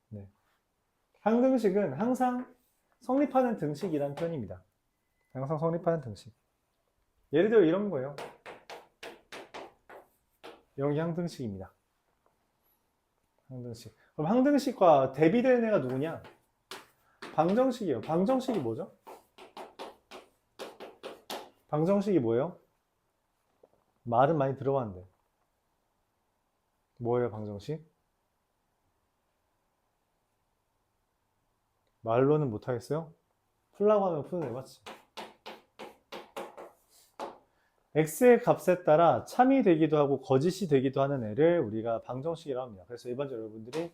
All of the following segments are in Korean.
네. 항등식은 항상 성립하는 등식이란 표현입니다. 항상 성립하는 등식. 예를 들어 이런 거예요. 이런 게 항등식입니다. 항등식. 그럼 항등식과 대비되는 애가 누구냐? 방정식이에요. 방정식이 뭐죠? 방정식이 뭐예요? 말은 많이 들어봤는데. 뭐예요, 방정식? 말로는 못하겠어요? 풀라고 하면 푸는 애 맞지? x의 값에 따라 참이 되기도 하고 거짓이 되기도 하는 애를 우리가 방정식이라고 합니다. 그래서 일반적으로 여러분들이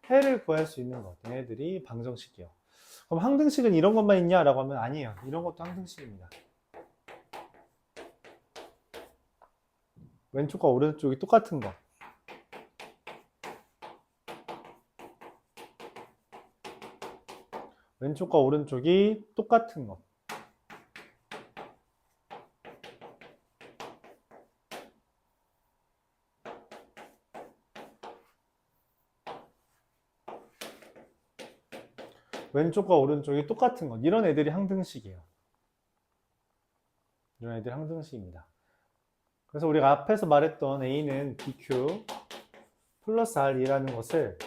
해를 구할 수 있는 것, 얘네들이 방정식이요. 그럼 항등식은 이런 것만 있냐라고 하면 아니에요. 이런 것도 항등식입니다. 왼쪽과 오른쪽이 똑같은 거. 왼쪽과 오른쪽이 똑같은 것. 왼쪽과 오른쪽이 똑같은 것. 이런 애들이 항등식이에요. 이런 애들이 항등식입니다. 그래서 우리가 앞에서 말했던 A는 BQ 플러스 R이라는 것을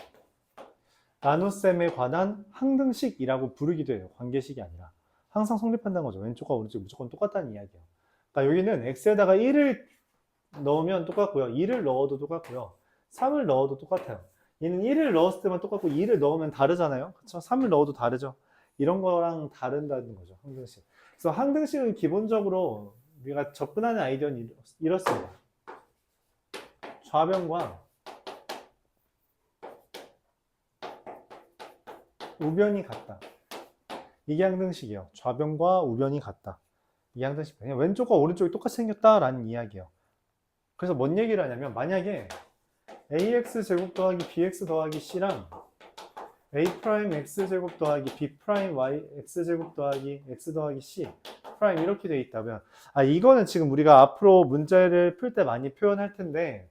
나눗셈에 관한 항등식이라고 부르기도 해요. 관계식이 아니라. 항상 성립한다는 거죠. 왼쪽과 오른쪽이 무조건 똑같다는 이야기예요. 그러니까 여기는 x에다가 1을 넣으면 똑같고요. 2를 넣어도 똑같고요. 3을 넣어도 똑같아요. 얘는 1을 넣었을 때만 똑같고 2를 넣으면 다르잖아요. 그렇죠? 3을 넣어도 다르죠. 이런 거랑 다른다는 거죠. 항등식. 그래서 항등식은 기본적으로 우리가 접근하는 아이디어는 이렇습니다. 좌변과 우변이 같다. 이게 항등식이에요. 좌변과 우변이 같다. 이게 항등식. 그냥 왼쪽과 오른쪽이 똑같이 생겼다라는 이야기예요. 그래서 뭔 얘기를 하냐면 만약에 ax 제곱 더하기 bx 더하기 c랑 a 프라임 x 제곱 더하기 b 프라임 y x 제곱 더하기 x 더하기 c 프라임 이렇게 돼 있다면 이거는 지금 우리가 앞으로 문자를 풀 때 많이 표현할 텐데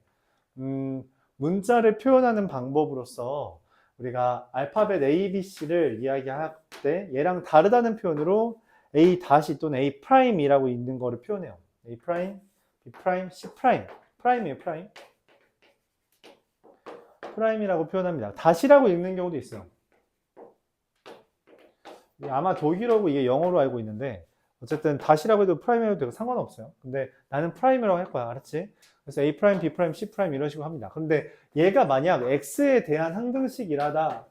문자를 표현하는 방법으로서 우리가 알파벳 A, B, C를 이야기할 때 얘랑 다르다는 표현으로 A 다시 또는 A 프라임이라고 있는 거를 표현해요. A 프라임, B 프라임, C 프라임. 프라임이에요, 프라임. 프라임이라고 표현합니다. 다시라고 읽는 경우도 있어요. 아마 독일어고 이게 영어로 알고 있는데 어쨌든 다시라고 해도 프라임이라고 해도 상관없어요. 근데 나는 프라임이라고 할 거야. 알았지? 그래서 A 프라임, B 프라임, C 프라임 이런 식으로 합니다. 근데 얘가 만약 X에 대한 항등식이라다,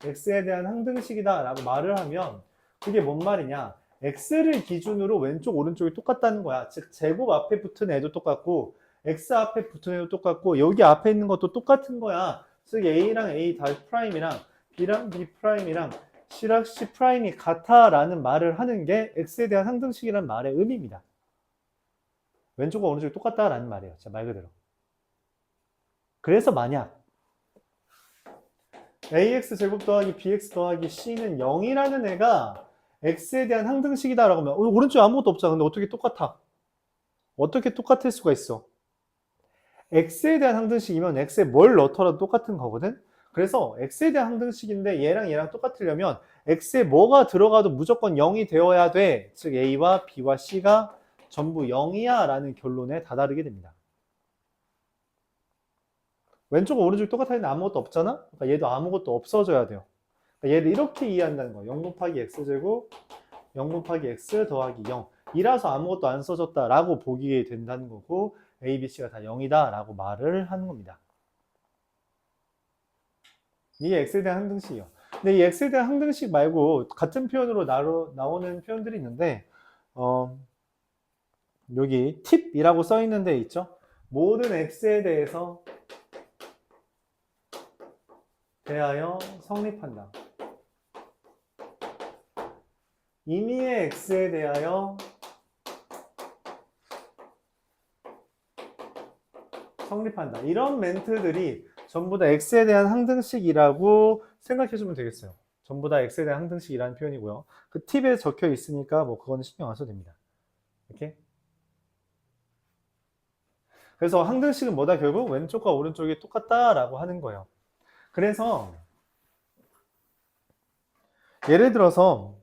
X에 대한 항등식이다 라고 말을 하면 그게 뭔 말이냐? X를 기준으로 왼쪽, 오른쪽이 똑같다는 거야. 즉, 제곱 앞에 붙은 애도 똑같고 X 앞에 붙은 애도 똑같고 여기 앞에 있는 것도 똑같은 거야. 즉, A랑 A 다 프라임이랑 B랑 B 프라임이랑 C랑 C 프라임이 같아 라는 말을 하는 게 X에 대한 항등식이라는 말의 의미입니다. 왼쪽과 오른쪽이 똑같다 라는 말이에요. 말 그대로. 그래서 만약 ax 제곱 더하기 bx 더하기 c는 0이라는 애가 x에 대한 항등식이다 라고 하면 오른쪽에 아무것도 없잖아. 근데 어떻게 똑같아? 어떻게 똑같을 수가 있어? x에 대한 항등식이면 x에 뭘 넣더라도 똑같은 거거든? 그래서 x에 대한 항등식인데 얘랑 얘랑 똑같으려면 x에 뭐가 들어가도 무조건 0이 되어야 돼. 즉 a와 b와 c가 전부 0이야 라는 결론에 다다르게 됩니다. 왼쪽과 오른쪽이 똑같아야 아무것도 없잖아? 그러니까 얘도 아무것도 없어져야 돼요. 그러니까 얘를 이렇게 이해한다는 거예요. 0 곱하기 x제곱 0 곱하기 x 더하기 0 이라서 아무것도 안 써졌다라고 보게 된다는 거고 a, b, c가 다 0이다 라고 말을 하는 겁니다. 이게 x에 대한 항등식이요. 근데 이 x에 대한 항등식 말고 같은 표현으로 나오는 표현들이 있는데 여기 팁이라고 써 있는 데 있죠. 모든 x에 대하여 성립한다. 임의의 x에 대하여 성립한다. 이런 멘트들이 전부 다 x에 대한 항등식이라고 생각해주면 되겠어요. 전부 다 x에 대한 항등식이라는 표현이고요. 그 팁에 적혀 있으니까 뭐 그거는 신경 안 써도 됩니다. 이렇게. 그래서 항등식은 뭐다? 결국 왼쪽과 오른쪽이 똑같다라고 하는 거예요. 그래서 예를 들어서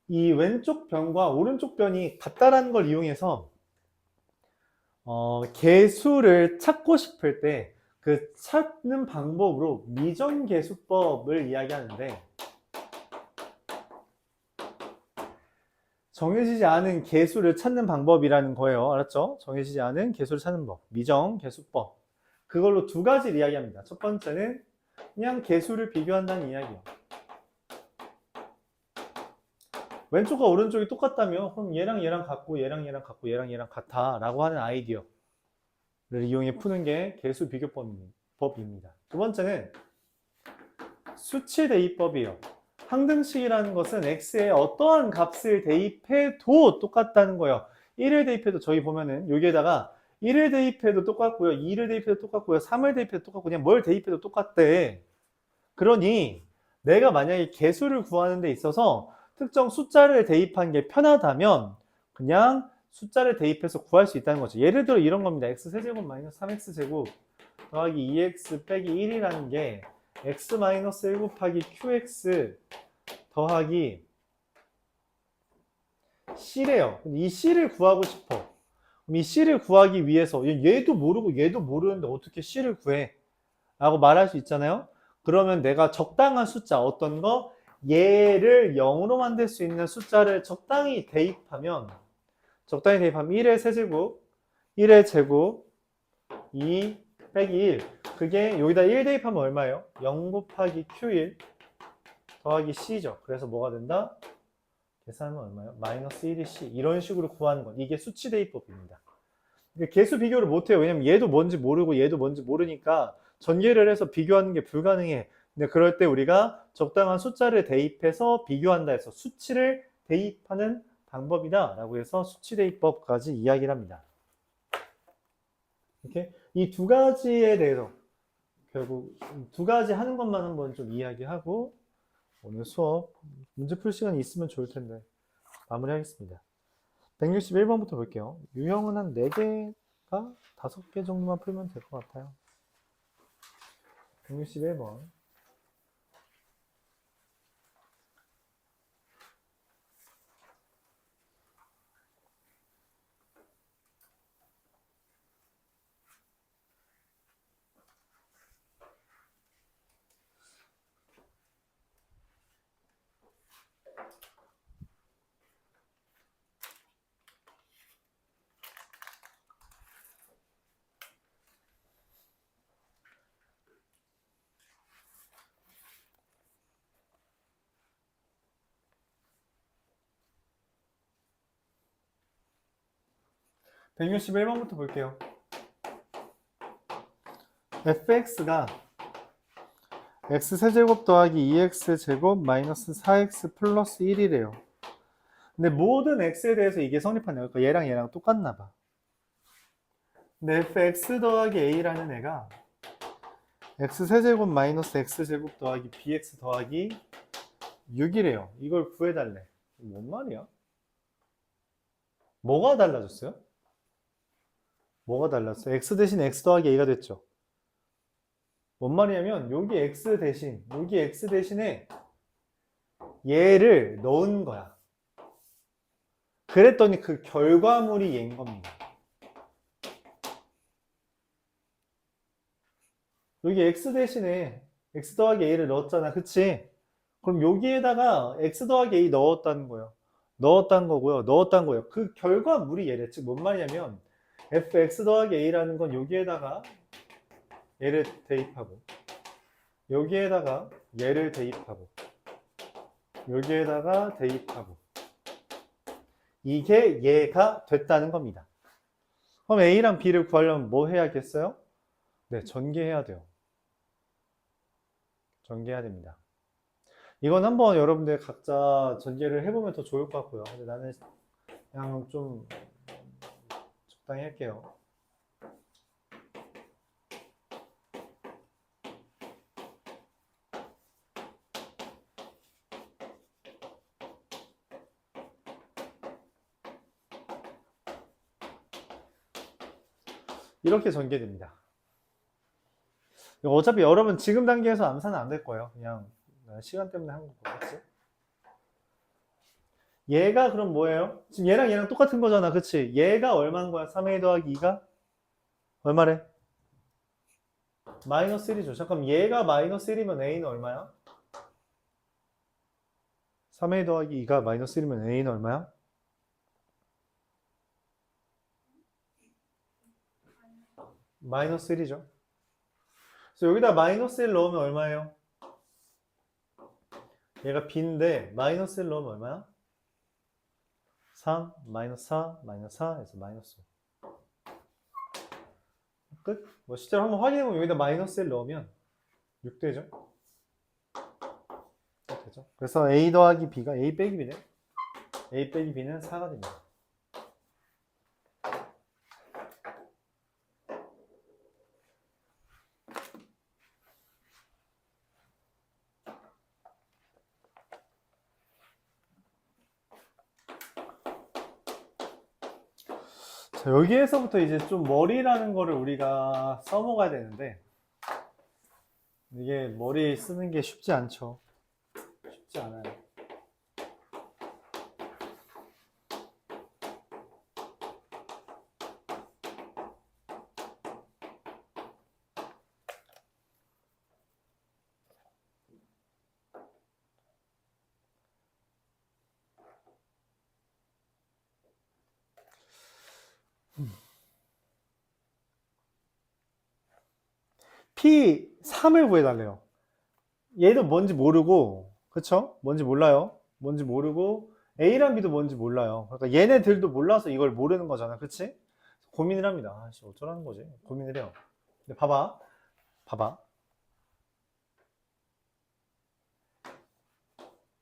이 왼쪽 변과 오른쪽 변이 같다라는 걸 이용해서 개수를 찾고 싶을 때 그 찾는 방법으로 미정계수법을 이야기하는데, 정해지지 않은 개수를 찾는 방법이라는 거예요. 알았죠? 정해지지 않은 개수를 찾는 법, 미정계수법. 그걸로 두 가지를 이야기합니다. 첫 번째는 그냥 개수를 비교한다는 이야기예요. 왼쪽과 오른쪽이 똑같다면 그럼 얘랑 얘랑 같고 얘랑 얘랑 같고 얘랑 얘랑 같아 라고 하는 아이디어를 이용해 푸는 게 개수 비교법입니다. 두 번째는 수치 대입법이에요. 항등식이라는 것은 x에 어떠한 값을 대입해도 똑같다는 거예요. 1을 대입해도 저희 보면은 여기에다가 1을 대입해도 똑같고요. 2를 대입해도 똑같고요. 3을 대입해도 똑같고 그냥 뭘 대입해도 똑같대. 그러니 내가 만약에 개수를 구하는 데 있어서 특정 숫자를 대입한 게 편하다면 그냥 숫자를 대입해서 구할 수 있다는 거죠. 예를 들어 이런 겁니다. x세제곱 마이너스 3x제곱 더하기 2x 빼기 1이라는 게 x 마이너스 1 곱하기 qx 더하기 c래요. 이 c를 구하고 싶어. 그럼 이 c를 구하기 위해서 얘도 모르고 얘도 모르는데 어떻게 c를 구해? 라고 말할 수 있잖아요. 그러면 내가 적당한 숫자, 어떤 거? 얘를 0으로 만들 수 있는 숫자를 적당히 대입하면 1의 세제곱, 1의 제곱, 2 빼기 1. 그게 여기다 1 대입하면 얼마예요? 0 곱하기 q1 더하기 c죠. 그래서 뭐가 된다? 계산하면 얼마예요? 마이너스 1이 c. 이런 식으로 구하는 것. 이게 수치 대입법입니다. 개수 비교를 못해요. 왜냐면 얘도 뭔지 모르고 얘도 뭔지 모르니까 전개를 해서 비교하는 게 불가능해. 근데 그럴 때 우리가 적당한 숫자를 대입해서 비교한다 해서 수치를 대입하는 방법이다 라고 해서 수치 대입법까지 이야기를 합니다. 이렇게 이 두 가지에 대해서 결국 두 가지 하는 것만 한번 좀 이야기하고 오늘 수업 문제 풀 시간이 있으면 좋을 텐데 마무리하겠습니다. 161번부터 볼게요. 유형은 한 4개가 5개 정도만 풀면 될 것 같아요. 161번. (161번부터) 볼게요. fx가 x세제곱 더하기 2x제곱 마이너스 4x 플러스 1이래요. 근데 모든 x에 대해서 이게 성립하네요. 그러니까 얘랑 얘랑 똑같나 봐. 근데 fx 더하기 a라는 애가 x세제곱 마이너스 x제곱 더하기 bx 더하기 6이래요. 이걸 구해달래. 뭔 말이야? 뭐가 달라졌어요? 뭐가 달랐어? x 대신 x 더하기 a가 됐죠. 뭔 말이냐면 여기 x 대신에 얘를 넣은 거야. 그랬더니 그 결과물이 얘인 겁니다. 여기 x 대신에 x 더하기 a를 넣었잖아. 그치? 그럼 여기에다가 x 더하기 a 넣었다는 거예요. 넣었다는 거고요. 그 결과물이 얘래. 즉 뭔 말이냐면 fx 더하기 a라는 건 여기에다가 얘를 대입하고 여기에다가 얘를 대입하고 여기에다가 대입하고 이게 얘가 됐다는 겁니다. 그럼 a랑 b를 구하려면 뭐 해야겠어요? 네, 전개해야 돼요. 전개해야 됩니다. 이건 한번 여러분들 각자 전개를 해보면 더 좋을 것 같고요. 근데 나는 그냥 좀 적당히 할게요. 이렇게 전개됩니다. 어차피 여러분 지금 단계에서 암산은 안 될 거예요. 그냥 시간 때문에 한 거고, 그렇지? 얘가 그럼 뭐예요? 지금 얘랑 얘랑 똑같은 거잖아. 그치? 얘가 얼마인 거야? 3a 더하기 2가? 얼마래? 마이너스 1이죠. 잠깐 얘가 마이너스 1이면 a는 얼마야? 3a 더하기 2가 마이너스 1이면 a는 얼마야? 마이너스 1이죠. 그래서 여기다 마이너스 1 넣으면 얼마예요? 얘가 b인데 마이너스 1 넣으면 얼마야? 3, 마이너스 4, 마이너스 4 해서 마이너스 5. 끝? 뭐 실제로 한번 확인해보면 여기다 마이너스 1 넣으면 6 되죠? 되죠? 그래서 a 더하기 b가 a 빼기 b네. a 빼기 b는 4가 됩니다. 자, 여기에서부터 이제 좀 머리라는 거를 우리가 써먹어야 되는데 이게 머리 쓰는 게 쉽지 않죠. 쉽지 않아요. P3을 구해달래요. 얘도 뭔지 모르고, 그쵸? 뭔지 몰라요. 뭔지 모르고, A랑 B도 뭔지 몰라요. 그러니까 얘네들도 몰라서 이걸 모르는 거잖아. 그치? 고민을 합니다. 아씨, 어쩌라는 거지? 고민을 해요. 근데 봐봐. 봐봐.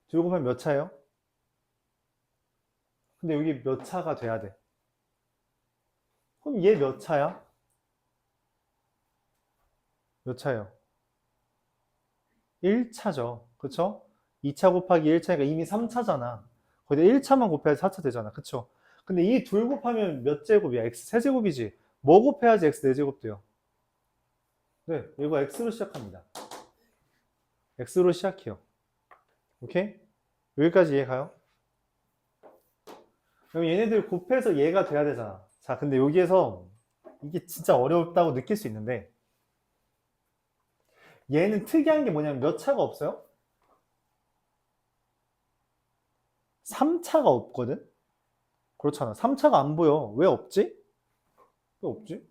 두고 보면 몇 차예요? 근데 여기 몇 차가 돼야 돼? 그럼 얘 몇 차야? 몇 차예요? 1차죠. 그쵸? 2차 곱하기 1차니까 이미 3차잖아. 거기다 1차만 곱해야지 4차 되잖아. 그쵸? 근데 이 둘 곱하면 몇 제곱이야? x 세제곱이지. 뭐 곱해야지 x 4제곱 돼요? 네, 이거 x로 시작합니다. x로 시작해요. 오케이? 여기까지 이해 가요? 그럼 얘네들 곱해서 얘가 돼야 되잖아. 자, 근데 여기에서 이게 진짜 어렵다고 느낄 수 있는데 얘는 특이한 게 뭐냐면 몇 차가 없어요? 3차가 없거든? 그렇잖아. 3차가 안 보여. 왜 없지? 왜 없지?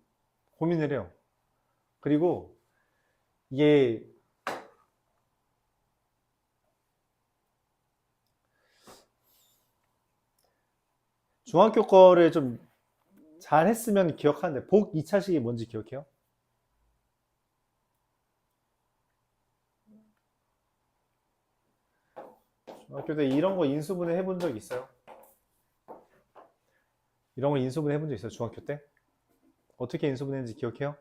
고민을 해요. 그리고 이게 중학교 거를 좀 잘 했으면 기억하는데 복 2차식이 뭔지 기억해요? 중학교 때 이런 거 인수분해 해본 적 있어요? 이런 거 인수분해 해본 적 있어요? 중학교 때? 어떻게 인수분해했는지 기억해요?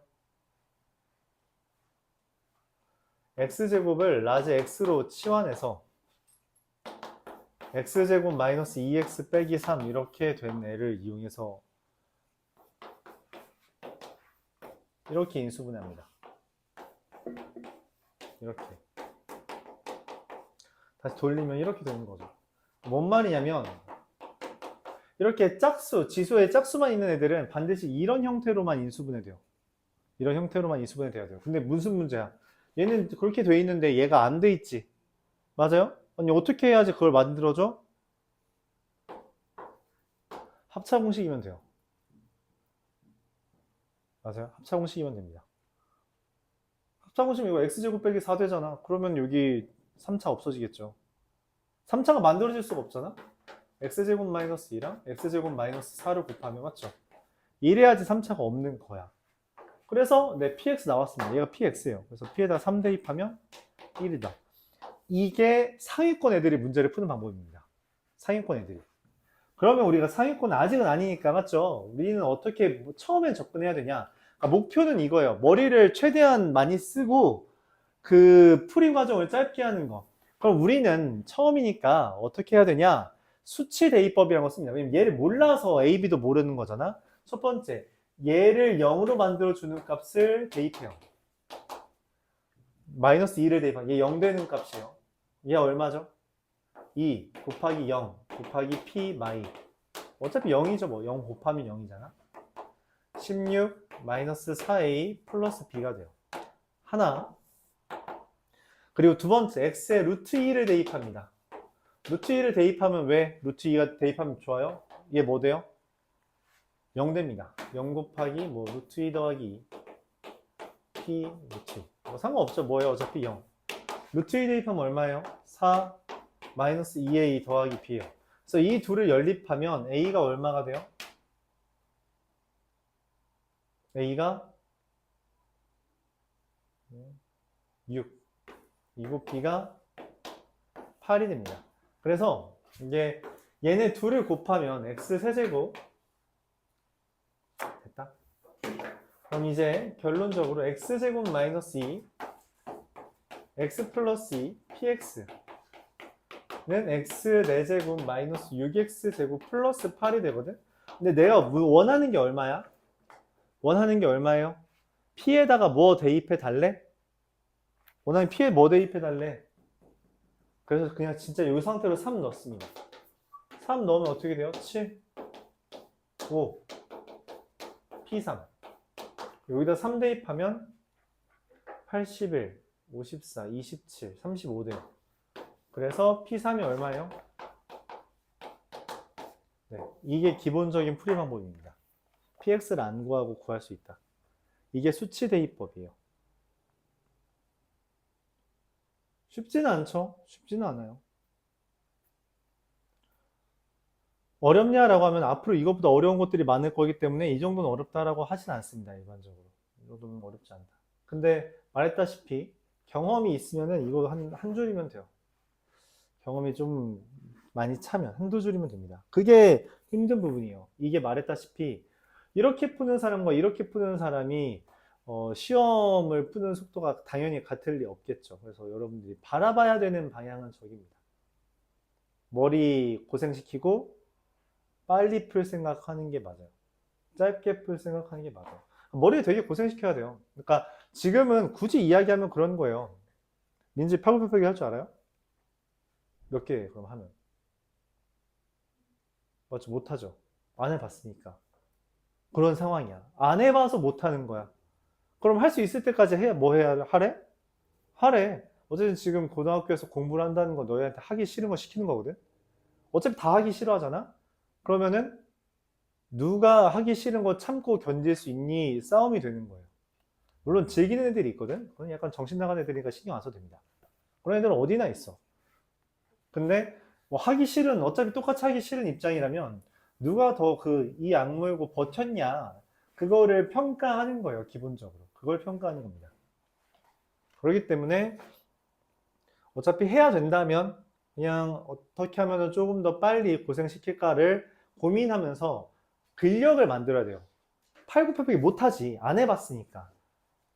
x제곱을 라지 x로 치환해서 x제곱 마이너스 2x 빼기 3 이렇게 된 애를 이용해서 이렇게 인수분해합니다. 이렇게 다시 돌리면 이렇게 되는 거죠. 뭔 말이냐면 이렇게 짝수, 지수에 짝수만 있는 애들은 반드시 이런 형태로만 인수분해돼요. 이런 형태로만 인수분해돼야 돼요. 근데 무슨 문제야? 얘는 그렇게 돼 있는데 얘가 안 돼 있지. 맞아요? 아니 어떻게 해야지 그걸 만들어줘? 합차 공식이면 돼요. 맞아요? 합차 공식이면 됩니다. 합차 공식이면 이거 x제곱 빼기 4 되잖아. 그러면 여기 3차 없어지겠죠. 3차가 만들어질 수가 없잖아. x제곱 마이너스 2랑 x제곱 마이너스 4를 곱하면 맞죠? 이래야지 3차가 없는 거야. 그래서 내 px 나왔습니다. 얘가 px예요. 그래서 p에다 3 대입하면 1이다. 이게 상위권 애들이 문제를 푸는 방법입니다. 상위권 애들이. 그러면 우리가 상위권은 아직은 아니니까 맞죠? 우리는 어떻게 처음엔 접근해야 되냐? 그러니까 목표는 이거예요. 머리를 최대한 많이 쓰고 그 풀이 과정을 짧게 하는 거. 그럼 우리는 처음이니까 어떻게 해야 되냐? 수치 대입법이라는 거 씁니다. 왜냐면 얘를 몰라서 A, B도 모르는 거잖아. 첫 번째, 얘를 0으로 만들어주는 값을 대입해요. 마이너스 2를 대입하면 얘 0 되는 값이에요. 얘 얼마죠? 2 곱하기 0 곱하기 P 마이. 어차피 0이죠. 뭐 0 곱하면 0이잖아. 16 마이너스 4A 플러스 B가 돼요. 하나. 그리고 두 번째, x에 루트 2를 대입합니다. 루트 2를 대입하면 왜 루트 2가 대입하면 좋아요? 이게 뭐 돼요? 0 됩니다. 0 곱하기 뭐 루트 2 더하기 2 P 루트 2. 뭐 상관없죠. 뭐예요? 어차피 0. 루트 2 대입하면 얼마예요? 4 마이너스 2A 더하기 B예요. 그래서 이 둘을 연립하면 A가 얼마가 돼요? A가 6. 이고 B가 8이 됩니다. 그래서 이게 얘네 둘을 곱하면 x 세제곱 됐다. 그럼 이제 결론적으로 x제곱 마이너스 2 x 플러스 2 px는 x 4제곱 마이너스 6x 제곱 플러스 8이 되거든. 근데 내가 원하는 게 얼마야? 원하는 게 얼마예요? p에다가 뭐 대입해 달래? 원하는 p에 뭐 대입해 달래? 그래서 그냥 진짜 이 상태로 3 넣습니다. 3 넣으면 어떻게 돼요? 7, 5, P3. 여기다 3 대입하면 81, 54, 27, 35 돼요. 그래서 P3이 얼마예요? 네, 이게 기본적인 풀이 방법입니다. PX를 안 구하고 구할 수 있다. 이게 수치 대입법이에요. 쉽지는 않죠? 쉽지는 않아요. 어렵냐라고 하면 앞으로 이것보다 어려운 것들이 많을 거기 때문에 이 정도는 어렵다라고 하진 않습니다. 일반적으로. 이 정도는 어렵지 않다. 근데 말했다시피 경험이 있으면은 이거 한 줄이면 돼요. 경험이 좀 많이 차면 한두 줄이면 됩니다. 그게 힘든 부분이에요. 이게 말했다시피 이렇게 푸는 사람과 이렇게 푸는 사람이 시험을 푸는 속도가 당연히 같을 리 없겠죠. 그래서 여러분들이 바라봐야 되는 방향은 저기입니다. 머리 고생시키고 빨리 풀 생각하는 게 맞아요. 짧게 풀 생각하는 게 맞아요. 머리 되게 고생시켜야 돼요. 그러니까 지금은 굳이 이야기하면 그런 거예요. 민지 파고팔기 할 줄 알아요? 몇 개 그럼 하면? 맞죠? 못하죠. 안 해봤으니까. 그런 상황이야. 안 해봐서 못하는 거야. 그럼 할 수 있을 때까지 해야 뭐 해야 하래? 하래. 어쨌든 지금 고등학교에서 공부를 한다는 건 너희한테 하기 싫은 거 시키는 거거든. 어차피 다 하기 싫어하잖아. 그러면은 누가 하기 싫은 거 참고 견딜 수 있니? 싸움이 되는 거예요. 물론 즐기는 애들이 있거든. 그건 약간 정신 나간 애들이니까 신경 안 써도 됩니다. 그런 애들은 어디나 있어. 근데 뭐 하기 싫은, 어차피 똑같이 하기 싫은 입장이라면 누가 더 이 악물고 버텼냐, 그거를 평가하는 거예요. 기본적으로 그걸 평가하는 겁니다. 그렇기 때문에 어차피 해야 된다면 그냥 어떻게 하면 조금 더 빨리 고생시킬까를 고민하면서 근력을 만들어야 돼요. 팔굽혀펴기 못하지, 안 해봤으니까.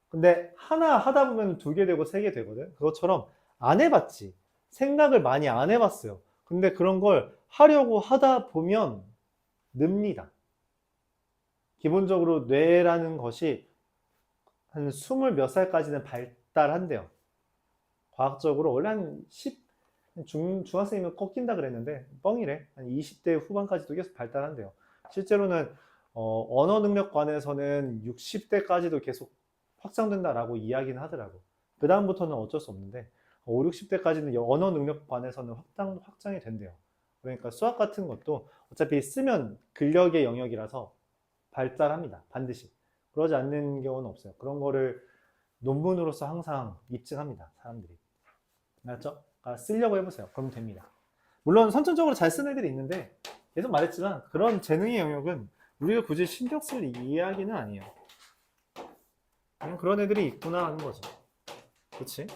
근데 하나 하다 보면 2개 되고 3개 되거든. 그것처럼 안 해봤지, 생각을 많이 안 해봤어요. 근데 그런 걸 하려고 하다 보면 늡니다. 기본적으로 뇌라는 것이 한 20 몇 살까지는 발달한대요. 과학적으로 원래 한 10, 중학생이면 꺾인다 그랬는데 뻥이래. 한 20대 후반까지도 계속 발달한대요. 실제로는 언어 능력관에서는 60대까지도 계속 확장된다라고 이야기는 하더라고. 그 다음부터는 어쩔 수 없는데 5, 60대까지는 언어 능력관에서는 확장이 된대요. 그러니까 수학 같은 것도 어차피 쓰면 근력의 영역이라서 발달합니다. 반드시. 그러지 않는 경우는 없어요. 그런 거를 논문으로서 항상 입증합니다. 사람들이. 알았죠? 그러니까 쓰려고 해보세요. 그러면 됩니다. 물론 선천적으로 잘 쓰는 애들이 있는데 계속 말했지만 그런 재능의 영역은 우리가 굳이 신경 쓸 이야기는 아니에요. 그냥 그런 애들이 있구나 하는 거죠. 그치?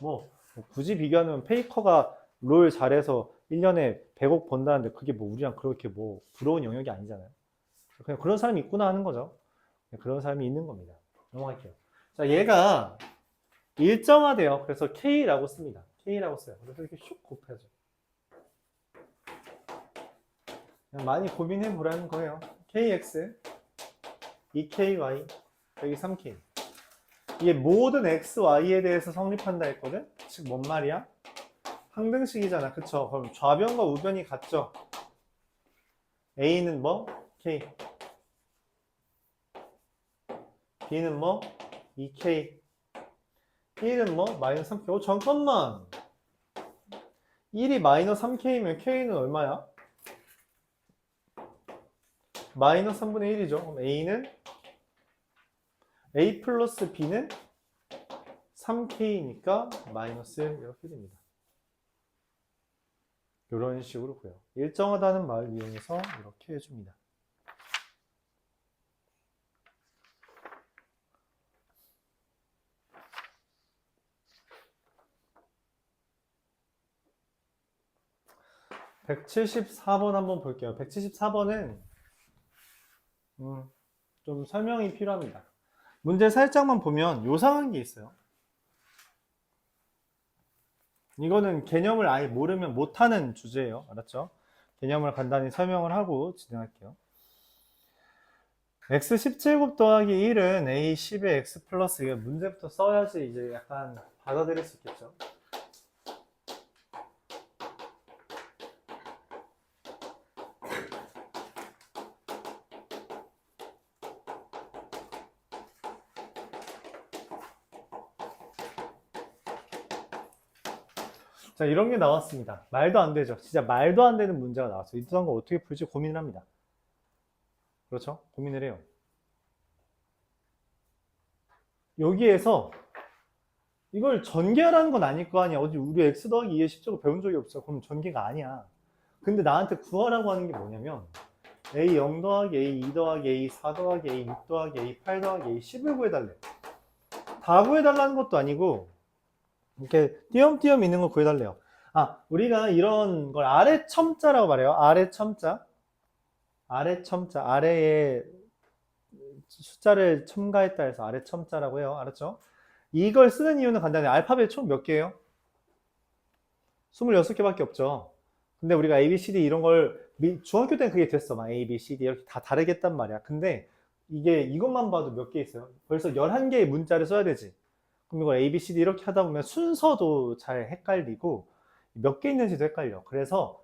뭐 굳이 비교하면 페이커가 롤 잘해서 1년에 100억 번다는데 그게 뭐 우리랑 그렇게 뭐 부러운 영역이 아니잖아요. 그냥 그런 사람이 있구나 하는 거죠. 그런 사람이 있는 겁니다. 넘어갈게요. 자, 얘가 일정하대요. 그래서 K라고 씁니다. K라고 써요. 그래서 이렇게 슉 곱해줘. 그냥 많이 고민해 보라는 거예요. KX, 2KY, 여기 3K. 이게 모든 XY에 대해서 성립한다 했거든? 즉, 뭔 말이야? 항등식이잖아. 그쵸? 그럼 좌변과 우변이 같죠? A는 뭐? K. B는 뭐? 2K. 1은 뭐? 마이너스 3K. 잠깐만. 1이 마이너스 3K면 K는 얼마야? 마이너스 3분의 1이죠. 그럼 A는 A 플러스 B는 3K니까 마이너스 1 이렇게 됩니다. 이런 식으로 구해요. 일정하다는 말을 이용해서 이렇게 해줍니다. (174번) 한번 볼게요. 174번은 좀 설명이 필요합니다. 문제 살짝만 보면 요상한 게 있어요. 이거는 개념을 아예 모르면 못하는 주제예요. 알았죠? 개념을 간단히 설명을 하고 진행할게요. x 10제곱 더하기 1은 a 10의 x 플러스, 이거 문제부터 써야지 이제 약간 받아들일 수 있겠죠. 자, 이런 게 나왔습니다. 말도 안 되죠. 진짜 말도 안 되는 문제가 나왔어요. 이런 거 어떻게 풀지 고민을 합니다. 그렇죠? 고민을 해요. 여기에서 이걸 전개하라는 건 아닐 거 아니야. 어디 우리 x 더하기 2의 10제곱 배운 적이 없어. 그럼 전개가 아니야. 근데 나한테 구하라고 하는 게 뭐냐면 a0 더하기 a2 더하기 a4 더하기 a6 더하기 a8 더하기 a10을 구해달래. 다 구해달라는 것도 아니고 이렇게 띄엄띄엄 있는 거 구해달래요. 아, 우리가 이런 걸 아래 첨자라고 말해요. 아래 첨자. 아래 첨자. 아래에 숫자를 첨가했다 해서 아래 첨자라고 해요. 알았죠? 이걸 쓰는 이유는 간단해. 알파벳 총 몇 개예요? 26개밖에 없죠. 근데 우리가 A, B, C, D 이런 걸 중학교 때는 그게 됐어. 막 A, B, C, D 이렇게 다 다르겠단 말이야. 근데 이게 이것만 봐도 몇 개 있어요. 벌써 11개의 문자를 써야 되지. 그럼 이걸 A, B, C, D 이렇게 하다 보면 순서도 잘 헷갈리고 몇 개 있는지도 헷갈려. 그래서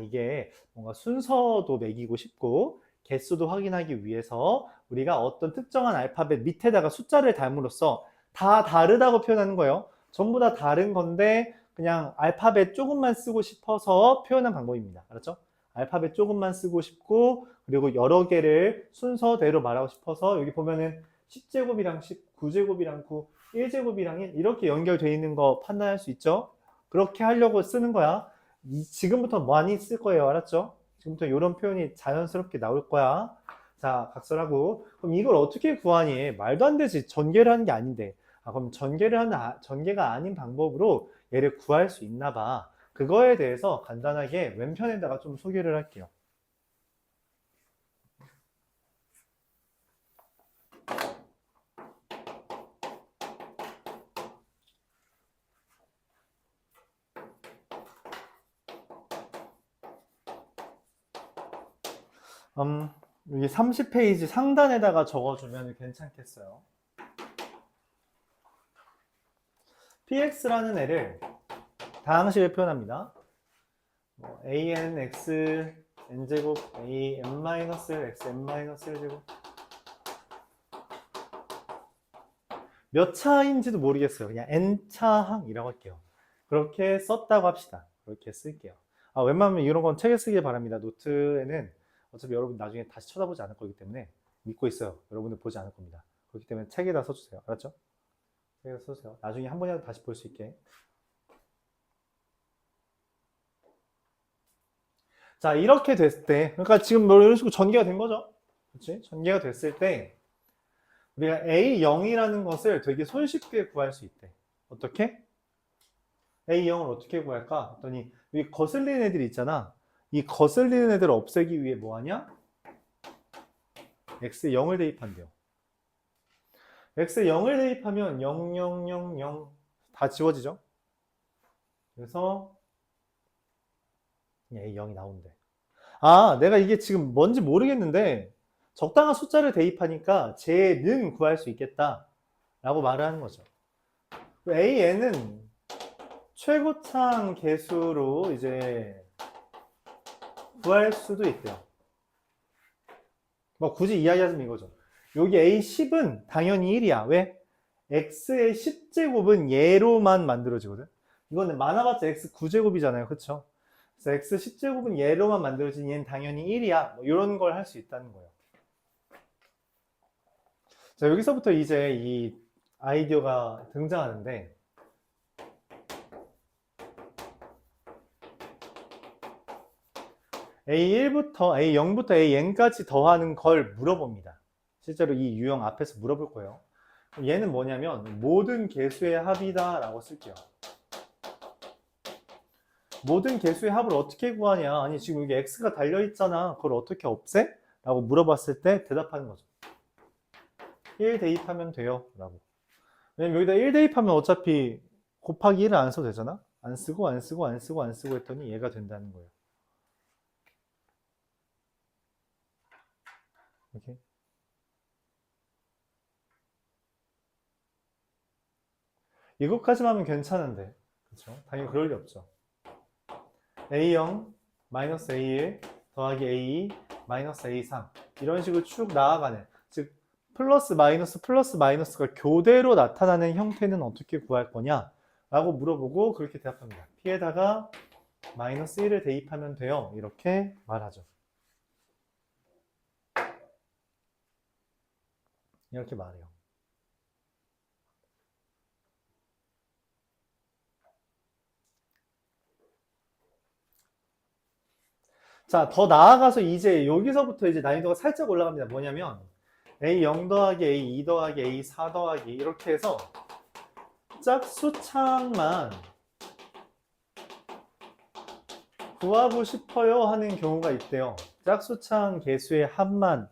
이게 뭔가 순서도 매기고 싶고 개수도 확인하기 위해서 우리가 어떤 특정한 알파벳 밑에다가 숫자를 달므로써 다 다르다고 표현하는 거예요. 전부 다 다른 건데 그냥 알파벳 조금만 쓰고 싶어서 표현한 방법입니다. 알았죠? 알파벳 조금만 쓰고 싶고 그리고 여러 개를 순서대로 말하고 싶어서 여기 보면은 10제곱이랑 10, 9제곱이랑 9, 1제곱이랑 1 이렇게 연결되어 있는 거 판단할 수 있죠? 그렇게 하려고 쓰는 거야. 지금부터 많이 쓸 거예요. 알았죠? 지금부터 이런 표현이 자연스럽게 나올 거야. 자, 각설하고. 그럼 이걸 어떻게 구하니? 말도 안 되지. 전개를 하는 게 아닌데. 그럼 전개가 아닌 방법으로 얘를 구할 수 있나 봐. 그거에 대해서 간단하게 왼편에다가 좀 소개를 할게요. 여기 30페이지 상단에다가 적어주면 괜찮겠어요. px라는 애를 다항식을 표현합니다. an x n제곱 a n-x n-1제곱 몇 차인지도 모르겠어요. 그냥 n차항이라고 할게요. 그렇게 썼다고 합시다. 그렇게 쓸게요. 웬만하면 이런 건 책에 쓰길 바랍니다. 노트에는 어차피 여러분 나중에 다시 쳐다보지 않을 거기 때문에 믿고 있어요. 여러분들 보지 않을 겁니다. 그렇기 때문에 책에다 써주세요. 알았죠? 책에다 써주세요. 나중에 한 번이라도 다시 볼 수 있게. 자, 이렇게 됐을 때, 그러니까 지금 뭐 이런 식으로 전개가 된 거죠. 그렇지? 전개가 됐을 때 우리가 A0이라는 것을 되게 손쉽게 구할 수 있대. 어떻게? A0을 어떻게 구할까? 했더니 여기 거슬리는 애들이 있잖아. 이 거슬리는 애들을 없애기 위해 뭐 하냐? X에 0을 대입한대요. X에 0을 대입하면 0, 0, 0, 0 다 지워지죠? 그래서 A0이 나온대. 내가 이게 지금 뭔지 모르겠는데 적당한 숫자를 대입하니까 쟤는 구할 수 있겠다 라고 말을 하는 거죠. AN은 최고창 개수로 이제 구할 수도 있대요. 뭐 굳이 이야기하자면 이거죠. 여기 A10은 당연히 1이야. 왜? X의 10제곱은 얘로만 만들어지거든. 이거는 많아봤자 X 9제곱이잖아요. 그쵸? 그래서 X 10제곱은 얘로만 만들어진 얘는 당연히 1이야. 뭐 이런 걸 할 수 있다는 거예요. 자, 여기서부터 이제 이 아이디어가 등장하는데, A1부터 A0부터 AN까지 더하는 걸 물어봅니다. 실제로 이 유형 앞에서 물어볼 거예요. 얘는 뭐냐면 모든 개수의 합이다 라고 쓸게요. 모든 개수의 합을 어떻게 구하냐? 아니 지금 여기 x가 달려있잖아. 그걸 어떻게 없애? 라고 물어봤을 때 대답하는 거죠. 1 대입하면 돼요 라고. 왜냐면 여기다 1 대입하면 어차피 곱하기 1을 안 써도 되잖아. 안 쓰고 안 쓰고 안 쓰고 안 쓰고 했더니 얘가 된다는 거예요. 이렇게. 이것까지만 하면 괜찮은데, 그렇죠? 당연히 그럴 리 없죠. A0 마이너스 A1 더하기 A2 마이너스 A3 이런 식으로 쭉 나아가는, 즉 플러스 마이너스가 교대로 나타나는 형태는 어떻게 구할 거냐 라고 물어보고 그렇게 대답합니다. P에다가 마이너스 1을 대입하면 돼요. 이렇게 말하죠. 이렇게 말해요. 자, 더 나아가서 이제 여기서부터 이제 난이도가 살짝 올라갑니다. 뭐냐면 A0 더하기 A2 더하기 A4 더하기 이렇게 해서 짝수창만 구하고 싶어요 하는 경우가 있대요. 짝수창 개수의 합만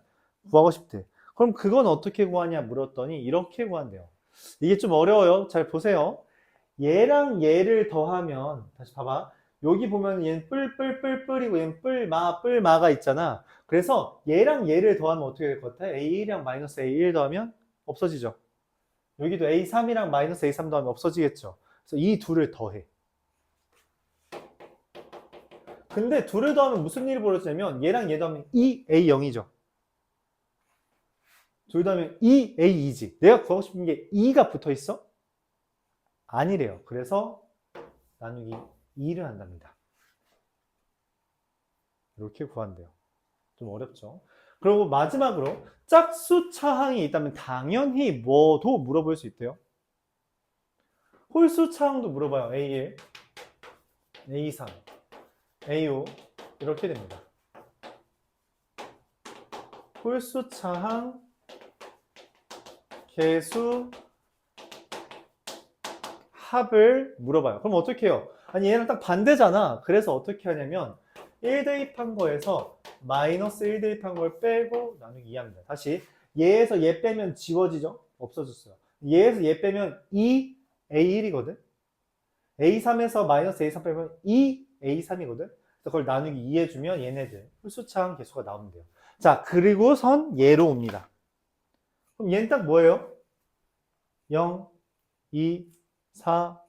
구하고 싶대. 그럼 그건 어떻게 구하냐 물었더니 이렇게 구한대요. 이게 좀 어려워요. 잘 보세요. 얘랑 얘를 더하면 다시 봐봐. 여기 보면 얘는 뿔뿔뿔뿔이고 얘는 뿔마가 있잖아. 그래서 얘랑 얘를 더하면 어떻게 될 것 같아? A1이랑 마이너스 A1 더하면 없어지죠. 여기도 A3이랑 마이너스 A3 더하면 없어지겠죠. 그래서 이 둘을 더해. 근데 둘을 더하면 무슨 일이 벌어지냐면 얘랑 얘 더하면 2A0이죠. 둘 더하면 2A2지. 내가 구하고 싶은 게 2가 붙어 있어? 아니래요. 그래서 나누기 2를 한답니다. 이렇게 구한대요. 좀 어렵죠. 그리고 마지막으로 짝수차항이 있다면 당연히 뭐도 물어볼 수 있대요. 홀수차항도 물어봐요. A1, A3, A5 이렇게 됩니다. 홀수차항, 개수, 합을 물어봐요. 그럼 어떻게 해요? 아니 얘랑 딱 반대잖아. 그래서 어떻게 하냐면 1 대입한 거에서 마이너스 1 대입한 걸 빼고 나누기 2합니다. 다시 얘에서 얘 빼면 지워지죠? 없어졌어요. 얘에서 얘 빼면 2A1이거든? A3에서 마이너스 A3 빼면 2A3이거든? 그래서 그걸 나누기 2 해주면 얘네들 홀수차항 개수가 나오면 돼요. 자, 그리고선 얘로 옵니다. 그럼 얘는 딱 뭐예요? 0, 2, 4,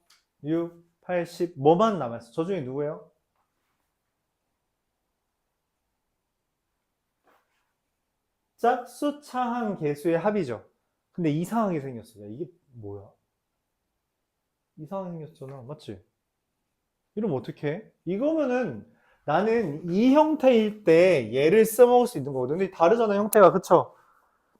6, 8, 10 뭐만 남았어? 저 중에 누구예요? 짝수차항 개수의 합이죠. 근데 이상하게 생겼어요. 이게 뭐야? 이상하게 생겼잖아. 맞지? 이러면 어떡해? 이거면은 나는 이 형태일 때 얘를 써먹을 수 있는 거거든. 근데 다르잖아, 형태가. 그쵸?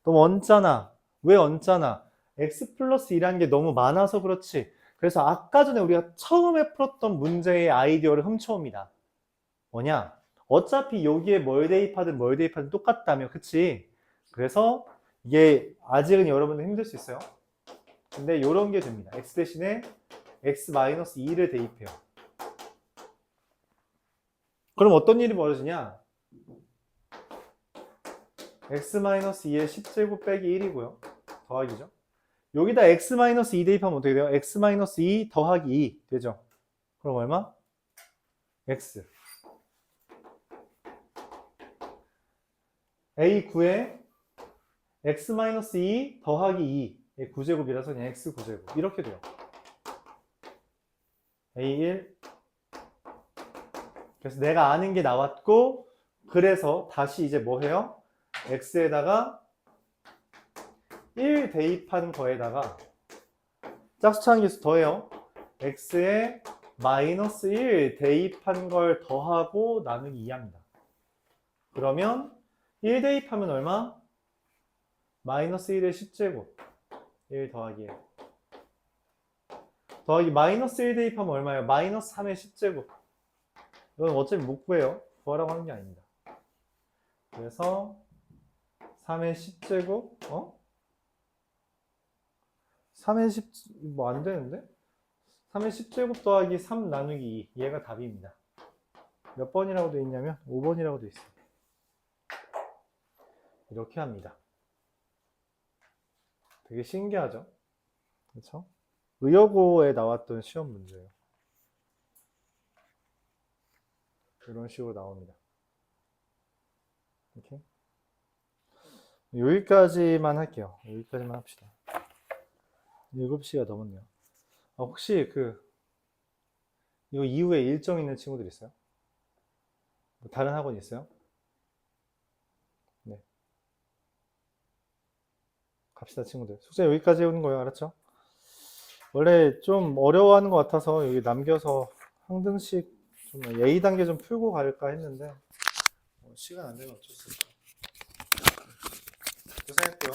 너무 얹잖아. 왜 얹잖아? x 플러스 2라는 게 너무 많아서 그렇지. 그래서 아까 전에 우리가 처음에 풀었던 문제의 아이디어를 훔쳐옵니다. 뭐냐? 어차피 여기에 뭘 대입하든 똑같다며. 그치? 그래서 이게 아직은 여러분들 힘들 수 있어요. 근데 이런 게 됩니다. x 대신에 x-2를 대입해요. 그럼 어떤 일이 벌어지냐? x-2의 10제곱 빼기 1이고요. 더하기죠. 여기다 x-2 대입하면 어떻게 돼요? x-2 더하기 2 되죠. 그럼 얼마? x. a9에 x-2 더하기 2의 9제곱이라서 그냥 x 9제곱 이렇게 돼요. a1 그래서 내가 아는 게 나왔고 그래서 다시 이제 뭐 해요? x에다가 1 대입한 거에다가 짝수차항 계수 더해요. x에 마이너스 1 대입한 걸 더하고 나누기 2합니다. 그러면 1 대입하면 얼마? 마이너스 1의 10제곱 1 더하기 1 더하기 마이너스 1 대입하면 얼마예요? 마이너스 3의 10제곱. 이건 어차피 못 구해요. 구하라고 하는 게 아닙니다. 그래서 3의 10제곱 3의 10, 뭐 안 되는데? 3의 10제곱 더하기 3 나누기 2. 얘가 답입니다. 몇 번이라고 되어 있냐면 5번이라고 되어 있습니다. 이렇게 합니다. 되게 신기하죠? 그렇죠? 의여고에 나왔던 시험 문제예요. 이런 식으로 나옵니다. 이렇게. 여기까지만 할게요. 여기까지만 합시다. 7시가 넘었네요. 혹시 이거 이후에 일정 있는 친구들 있어요? 뭐 다른 학원 있어요? 네. 갑시다, 친구들. 숙제 여기까지 오는 거예요. 알았죠? 원래 좀 어려워하는 것 같아서 여기 남겨서 한 등씩 좀 A 단계 좀 풀고 갈까 했는데 시간 안 되면 어쩔 수 없어요. 고생했고요.